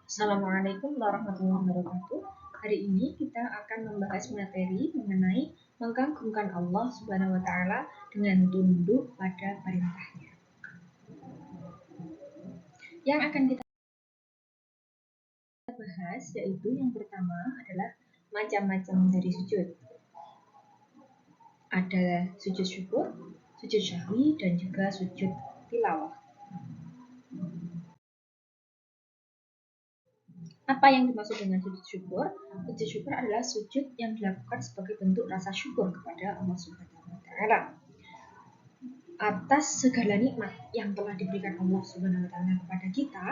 Assalamualaikum warahmatullahi wabarakatuh. Hari ini kita akan membahas materi mengenai mengagungkan Allah Subhanahu wa taala dengan tunduk pada perintahnya. Yang akan kita bahas yaitu yang pertama adalah macam-macam dari sujud. Ada sujud syukur, sujud syahwi, dan juga sujud tilawah. Apa yang dimaksud dengan sujud syukur? Sujud syukur adalah sujud yang dilakukan sebagai bentuk rasa syukur kepada Allah Subhanahu wa taala atas segala nikmat yang telah diberikan Allah Subhanahu wa taala kepada kita.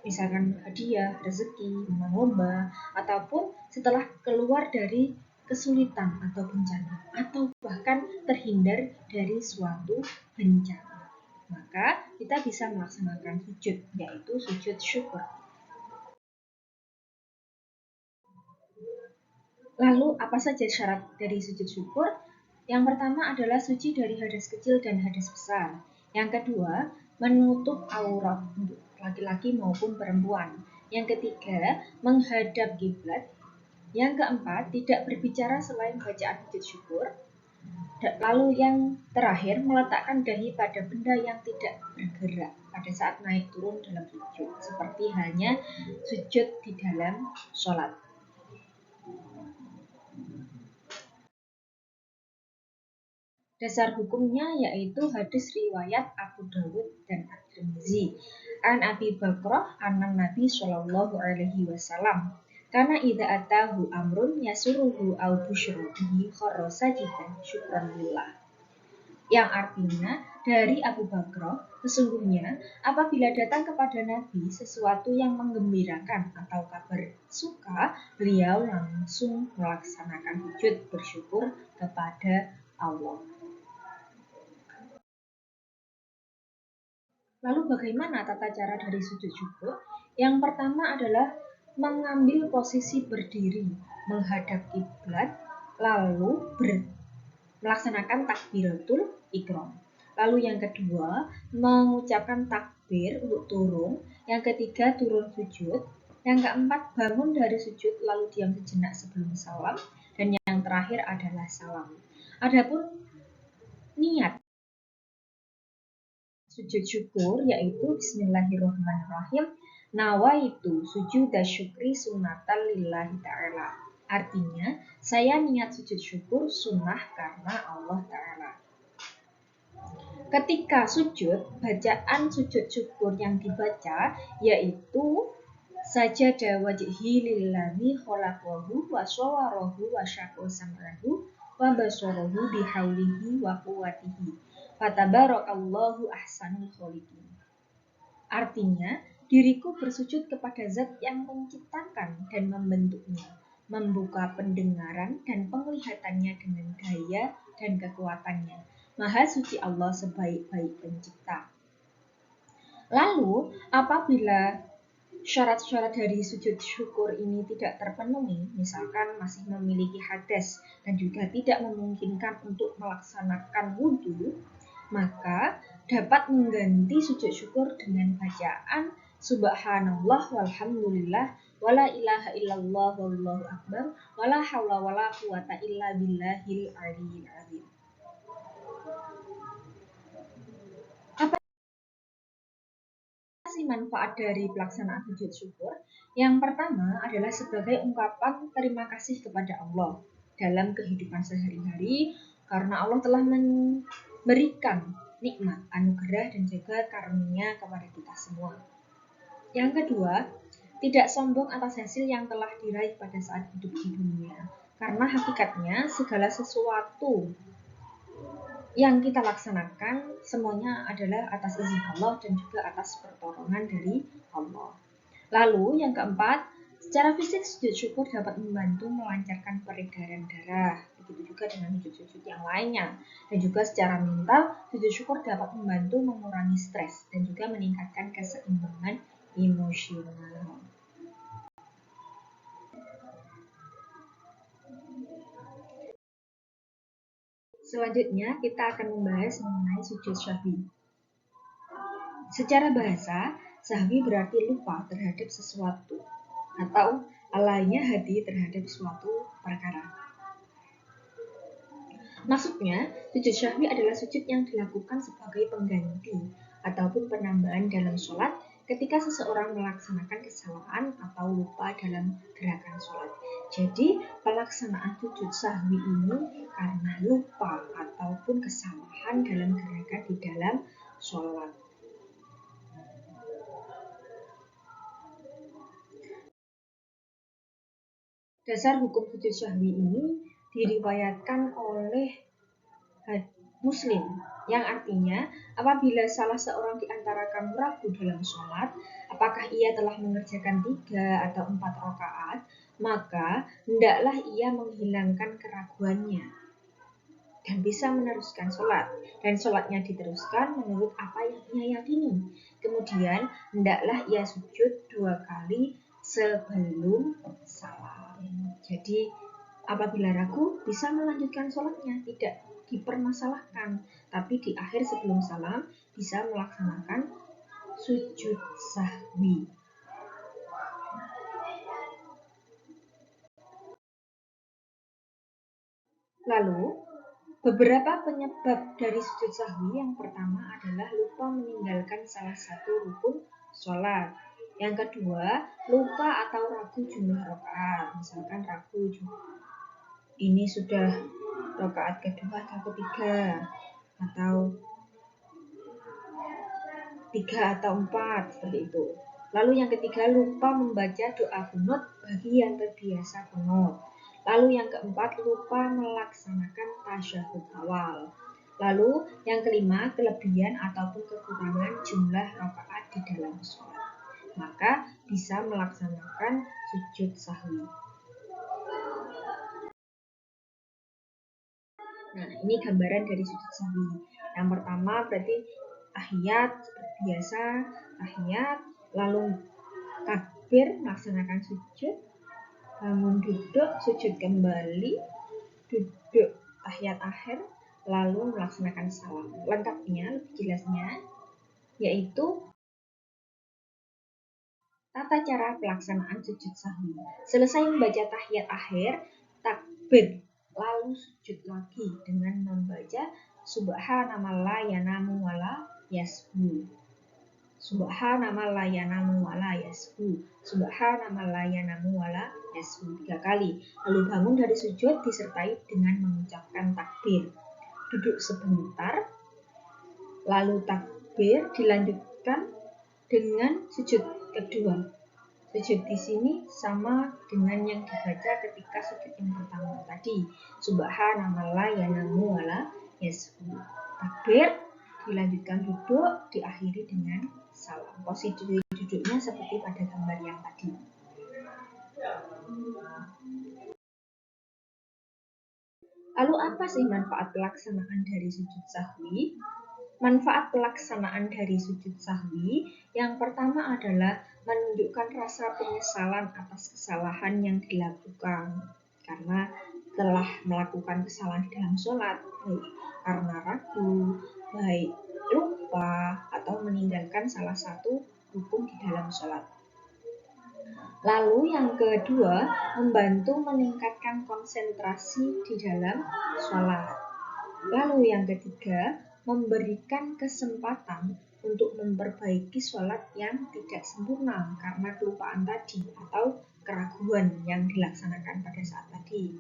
Misalkan hadiah, rezeki, menang lomba, ataupun setelah keluar dari kesulitan atau bencana, atau bahkan terhindar dari suatu bencana. Maka kita bisa melaksanakan sujud, yaitu sujud syukur. Lalu apa saja syarat dari sujud syukur? Yang pertama adalah suci dari hadas kecil dan hadas besar. Yang kedua, menutup aurat untuk laki-laki maupun perempuan. Yang ketiga, menghadap kiblat. Yang keempat, tidak berbicara selain bacaan sujud syukur. Lalu yang terakhir, meletakkan dahi pada benda yang tidak bergerak pada saat naik turun dalam sujud, seperti halnya sujud di dalam sholat. Dasar hukumnya yaitu hadis riwayat Abu Dawud dan At-Tirmizi. An Abi Bakrah anan Nabi Shallallahu Alaihi Wasallam. Karena idza atahu amrun yasuruhu au busyra bihi kharra sajidan syukran lillah. Yang artinya dari Abu Bakrah, sesungguhnya apabila datang kepada Nabi sesuatu yang menggembirakan atau kabar suka, beliau langsung melaksanakan sujud bersyukur kepada Allah. Lalu bagaimana tata cara dari sujud syukur? Yang pertama adalah mengambil posisi berdiri, menghadap kiblat, lalu melaksanakan takbiratul ihram. Lalu yang kedua, mengucapkan takbir untuk turun. Yang ketiga, turun sujud. Yang keempat, bangun dari sujud lalu diam sejenak sebelum salam. Dan yang terakhir adalah salam. Adapun niat sujud syukur yaitu Bismillahirrahmanirrahim, nawaitu sujuda syukri sunatan lillahi ta'ala. Artinya, saya niat sujud syukur sunnah karena Allah ta'ala. Ketika sujud, bacaan sujud syukur yang dibaca yaitu sajada wajhi lillahi khalaqahu wa sawwarahu wa syaqqa sam'ahu wa basarahu bihaulihi wa quwwatihi. Fatabarakallahu ahsanul kholiqin. Artinya, diriku bersujud kepada zat yang menciptakan dan membentuknya, membuka pendengaran dan penglihatannya dengan daya dan kekuatannya. Maha suci Allah sebaik-baik pencipta. Lalu, apabila syarat-syarat dari sujud syukur ini tidak terpenuhi, misalkan masih memiliki hadas dan juga tidak memungkinkan untuk melaksanakan wudhu, maka dapat mengganti sujud syukur dengan bacaan subhanallah walhamdulillah wala ilaha illallah wallahu akbar wala haula wala quwata illa billahil aliyil azim. Apa sih manfaat dari pelaksanaan sujud syukur? Yang pertama adalah sebagai ungkapan terima kasih kepada Allah dalam kehidupan sehari-hari karena Allah telah memberikan nikmat, anugerah, dan juga karunia kepada kita semua. Yang kedua, tidak sombong atas hasil yang telah diraih pada saat hidup di dunia. Karena hakikatnya segala sesuatu yang kita laksanakan semuanya adalah atas izin Allah dan juga atas pertolongan dari Allah. Lalu yang keempat, secara fisik sujud syukur dapat membantu melancarkan peredaran darah. Begitu juga dengan sujud-sujud yang lainnya. Dan juga secara mental, sujud syukur dapat membantu mengurangi stres dan juga meningkatkan keseimbangan emosional. Selanjutnya kita akan membahas mengenai sujud syahwi. Secara bahasa, Sahwi berarti lupa terhadap sesuatu atau lalainya hati terhadap suatu perkara. Maksudnya, sujud syahwi adalah sujud yang dilakukan sebagai pengganti ataupun penambahan dalam sholat ketika seseorang melaksanakan kesalahan atau lupa dalam gerakan sholat. Jadi, pelaksanaan sujud sahwi ini karena lupa ataupun kesalahan dalam gerakan di dalam sholat. Dasar hukum sujud syahwi ini diriwayatkan oleh Muslim, yang artinya apabila salah seorang di antara kamu ragu dalam sholat, apakah ia telah mengerjakan 3 atau 4 rakaat, maka hendaklah ia menghilangkan keraguannya dan bisa meneruskan sholat, dan sholatnya diteruskan menurut apa yang ia yakini. Kemudian hendaklah ia sujud 2 kali sebelum salam. Jadi apabila ragu bisa melanjutkan sholatnya, tidak dipermasalahkan, tapi di akhir sebelum salam bisa melaksanakan sujud sahwi. Lalu beberapa penyebab dari sujud sahwi. Yang pertama adalah lupa meninggalkan salah satu rukun sholat. Yang kedua, lupa atau ragu jumlah rakaat. Misalkan ragu ini sudah rakaat kedua atau ketiga, atau 3 atau 4, seperti itu. Lalu yang ketiga, lupa membaca doa kunut bagi yang terbiasa kunut. Lalu yang keempat, lupa melaksanakan tasyahud awal. Lalu yang kelima, kelebihan ataupun kekurangan jumlah rakaat di dalam sholat. Maka bisa melaksanakan sujud sahwi. Nah, ini gambaran dari sujud sahwi. Yang pertama berarti tahiyat seperti biasa, tahiyat, lalu takbir, melaksanakan sujud, bangun duduk, sujud kembali, duduk tahiyat akhir, lalu melaksanakan salam. Lengkapnya, lebih jelasnya, yaitu tata cara pelaksanaan sujud sahwi. Selesai membaca tahiyat akhir, takbir, lalu sujud lagi dengan membaca Subhana man la yanamu wala yasbu. Subhana man la yanamu wala yasbu. Subhana man la yanamu wala yasbu 3 kali. Lalu bangun dari sujud disertai dengan mengucapkan takbir. Duduk sebentar, lalu takbir dilanjutkan dengan sujud kedua. Sujud di sini sama dengan yang dibaca ketika sujud yang pertama tadi. Subhana man la yanamu wala yasbu. Takbir, dilanjutkan duduk, diakhiri dengan salam. Posisi duduknya seperti pada gambar yang tadi. Lalu apa sih manfaat pelaksanaan dari sujud sahwi? Manfaat pelaksanaan dari sujud sahwi yang pertama adalah menunjukkan rasa penyesalan atas kesalahan yang dilakukan karena telah melakukan kesalahan dalam sholat, baik karena ragu, baik lupa, atau meninggalkan salah satu rukun di dalam sholat. Lalu yang kedua, membantu meningkatkan konsentrasi di dalam sholat. Lalu yang ketiga, memberikan kesempatan untuk memperbaiki sholat yang tidak sempurna karena kelupaan tadi atau keraguan yang dilaksanakan pada saat tadi.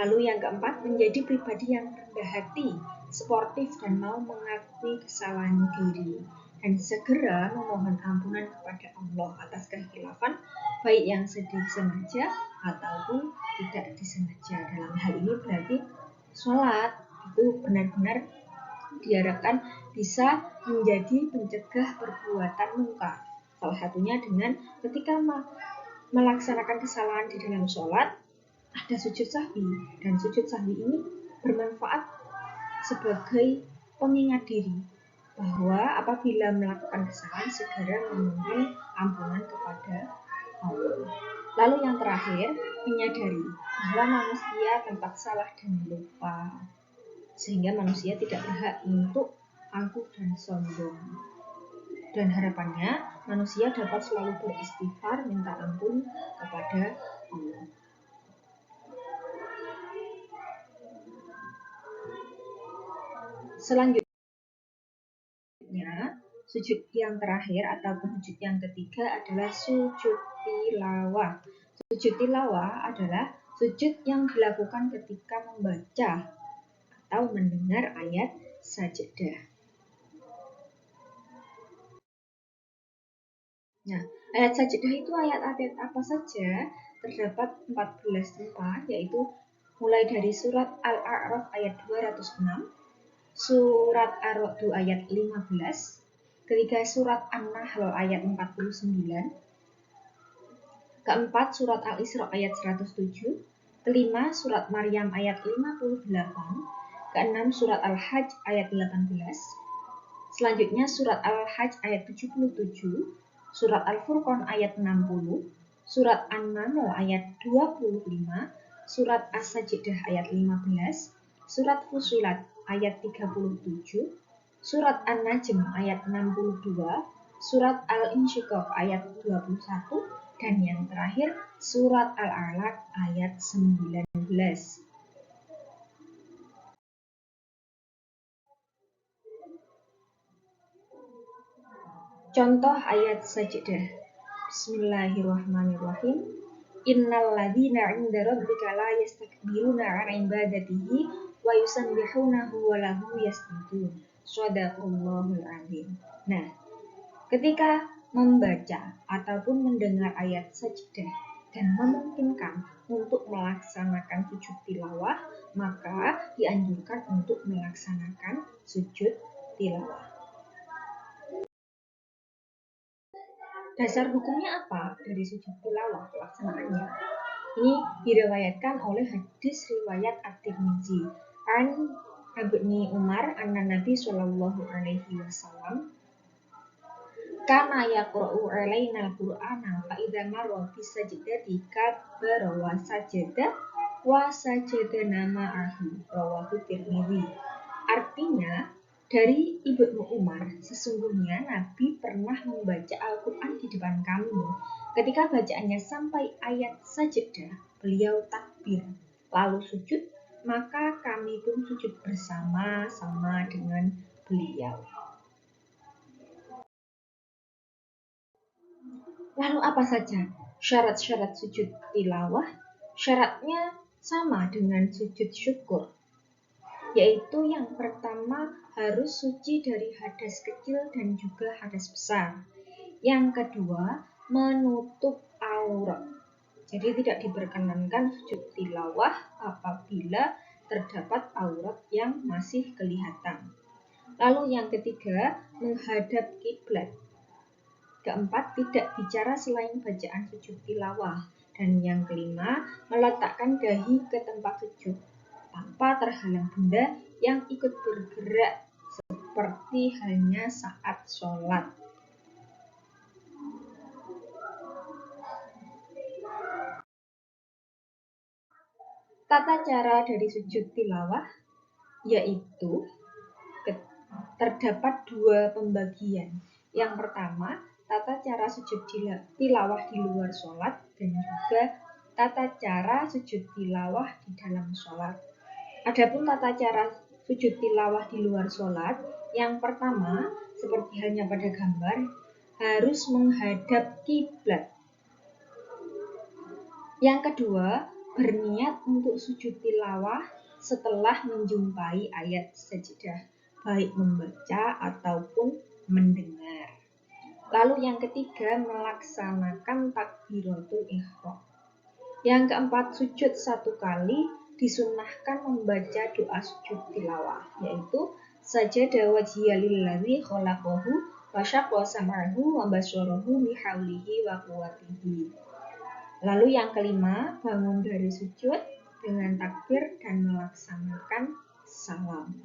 Lalu yang keempat, menjadi pribadi yang rendah hati, sportif dan mau mengakui kesalahan diri dan segera memohon ampunan kepada Allah atas kekhilafan baik yang disengaja ataupun tidak disengaja. Dalam hal ini berarti sholat itu benar-benar diharapkan bisa menjadi pencegah perbuatan mungkar. Salah satunya dengan ketika melaksanakan kesalahan di dalam sholat, ada sujud sahwi, dan sujud sahwi ini bermanfaat sebagai pengingat diri bahwa apabila melakukan kesalahan segera memohon ampunan kepada Allah. Lalu yang terakhir, menyadari bahwa manusia tempat salah dan lupa, sehingga manusia tidak berhak untuk angkuh dan sombong. Dan harapannya manusia dapat selalu beristighfar minta ampun kepada Allah. Selanjutnya, sujud yang terakhir atau sujud yang ketiga adalah sujud tilawah. Sujud tilawah adalah sujud yang dilakukan ketika membaca atau mendengar ayat sajadah. Nah, ayat sajadah itu ayat-ayat apa saja? Terdapat 14 tempat, yaitu mulai dari surat Al-A'raf ayat 206, surat Ar-Ra'd ayat 15, ketiga surat An-Nahl ayat 49, keempat surat Al-Isra ayat 107, kelima surat Maryam ayat 58, keenam surat Al-Hajj ayat 18, selanjutnya surat Al-Hajj ayat 77, surat Al-Furqan ayat 60, surat An-Naml ayat 25, surat As-Sajdah ayat 15, surat Fussilat ayat 37, surat An-Najm ayat 62, surat Al-Insyiqaq ayat 21, dan yang terakhir surat Al-Alaq ayat 19. Contoh ayat sajdah. Bismillahirrahmanirrahim. Innal ladzina 'inda rabbika la yastakbiruna 'an ibadatihi wa yusabbihunahu wa lahu yasjudun. Shadaqallahul 'adzim. Nah, ketika membaca ataupun mendengar ayat sajdah dan memungkinkan untuk melaksanakan sujud tilawah, maka dianjurkan untuk melaksanakan sujud tilawah. Dasar hukumnya apa dari sujud tilawah pelaksanaannya? Ini diriwayatkan oleh hadis riwayat At-Tirmizi an Ibni Umar anna Nabi sallallahu alaihi wasallam kana yaqra'u alaina al-Qur'ana fa idza marra fi sajdati kabbara wa sajadana ma'ahu rawahu Tirmizi. Artinya, dari Ibnu Umar, sesungguhnya Nabi pernah membaca Al-Quran di depan kami. Ketika bacaannya sampai ayat sajdah, beliau takbir, lalu sujud, maka kami pun sujud bersama-sama dengan beliau. Lalu apa saja syarat-syarat sujud tilawah? Syaratnya sama dengan sujud syukur, yaitu yang pertama harus suci dari hadas kecil dan juga hadas besar. Yang kedua, menutup aurat. Jadi tidak diperkenankan sujud tilawah apabila terdapat aurat yang masih kelihatan. Lalu yang ketiga, menghadap kiblat. Keempat, tidak bicara selain bacaan sujud tilawah. Dan yang kelima, meletakkan dahi ke tempat sujud tanpa terhalang benda yang ikut bergerak seperti halnya saat sholat. Tata cara dari sujud tilawah yaitu terdapat dua pembagian. Yang pertama, tata cara sujud tilawah di luar sholat dan juga tata cara sujud tilawah di dalam sholat. Adapun tata cara sujud tilawah di luar sholat, yang pertama, seperti halnya pada gambar, harus menghadap kiblat. Yang kedua, berniat untuk sujud tilawah setelah menjumpai ayat sajdah, baik membaca ataupun mendengar. Lalu yang ketiga, melaksanakan takbiratul ihram. Yang keempat, sujud satu kali, disunnahkan membaca doa sujud tilawah, yaitu sajada wajhiya lillazi khalaqahu wa syaqqa sam'ahu wa basarahu bi haulihi wa quwwatihi. Lalu yang kelima, bangun dari sujud dengan takbir dan melaksanakan salam.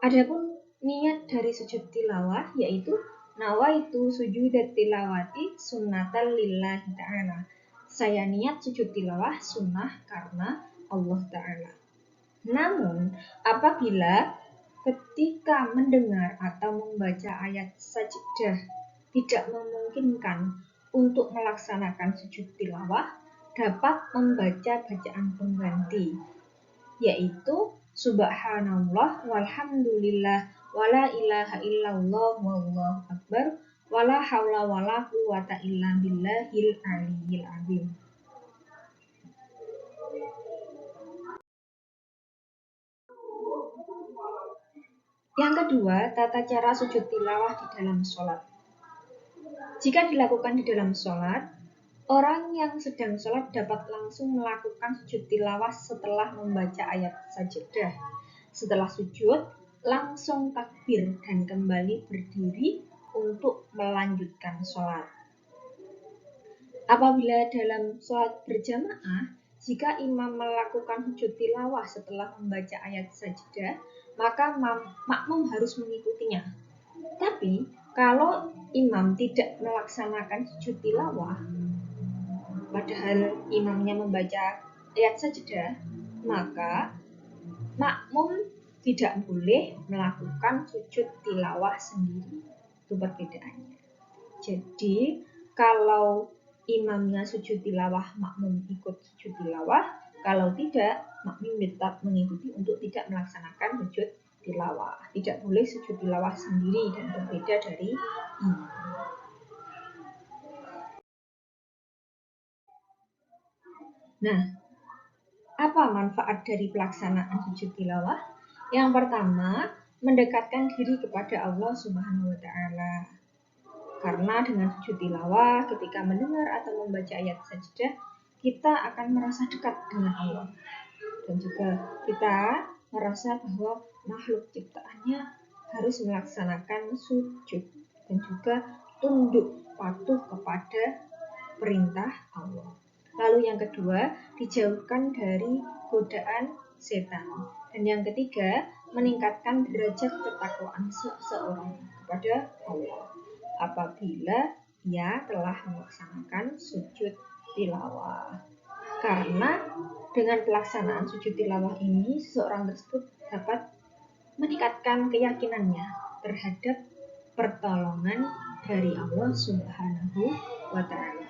Adapun niat dari sujud tilawah yaitu nawaitu sujudat tilawati sunnatan lillahi ta'ala. Saya niat sujud tilawah sunnah karena Allah Ta'ala. Namun, apabila ketika mendengar atau membaca ayat sajdah tidak memungkinkan untuk melaksanakan sujud tilawah, dapat membaca bacaan pengganti, yaitu Subhanallah walhamdulillah wala ilaha illallah wallahu akbar wala haula wala quwata illa billahil aliyyil azim. Yang kedua, tata cara sujud tilawah di dalam sholat. Jika dilakukan di dalam sholat, orang yang sedang sholat dapat langsung melakukan sujud tilawah setelah membaca ayat sajdah. Setelah sujud, langsung takbir dan kembali berdiri untuk melanjutkan sholat. Apabila dalam sholat berjamaah, jika imam melakukan sujud tilawah setelah membaca ayat sajdah, maka makmum harus mengikutinya. Tapi kalau imam tidak melaksanakan sujud tilawah, padahal imamnya membaca ayat sajdah, maka makmum tidak boleh melakukan sujud tilawah sendiri. Itu perbedaannya. Jadi kalau imamnya sujud tilawah, makmum ikut sujud tilawah. Kalau tidak, makmum tetap mengikuti untuk tidak melaksanakan sujud tilawah. Tidak boleh sujud tilawah sendiri dan berbeda dari imam. Nah, apa manfaat dari pelaksanaan sujud tilawah? Yang pertama, mendekatkan diri kepada Allah Subhanahu wa Ta'ala. Karena dengan sujud tilawah, ketika mendengar atau membaca ayat sajdah, kita akan merasa dekat dengan Allah. Dan juga kita merasa bahwa makhluk ciptaannya harus melaksanakan sujud dan juga tunduk patuh kepada perintah Allah. Lalu yang kedua, dijauhkan dari godaan setan. Dan yang ketiga, meningkatkan derajat ketakwaan seseorang kepada Allah apabila ia telah melaksanakan sujud tilawah. Karena dengan pelaksanaan sujud tilawah ini, seseorang tersebut dapat meningkatkan keyakinannya terhadap pertolongan dari Allah Subhanahu wa Ta'ala.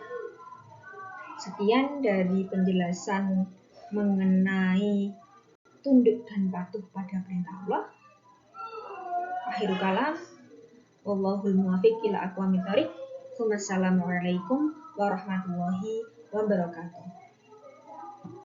Sekian dari penjelasan mengenai tunduk dan patuh pada perintah Allah. Akhirul kalam, wallahul muwaffiq ila aqwamit thoriq. Wassalamualaikum warahmatullahi wabarakatuh.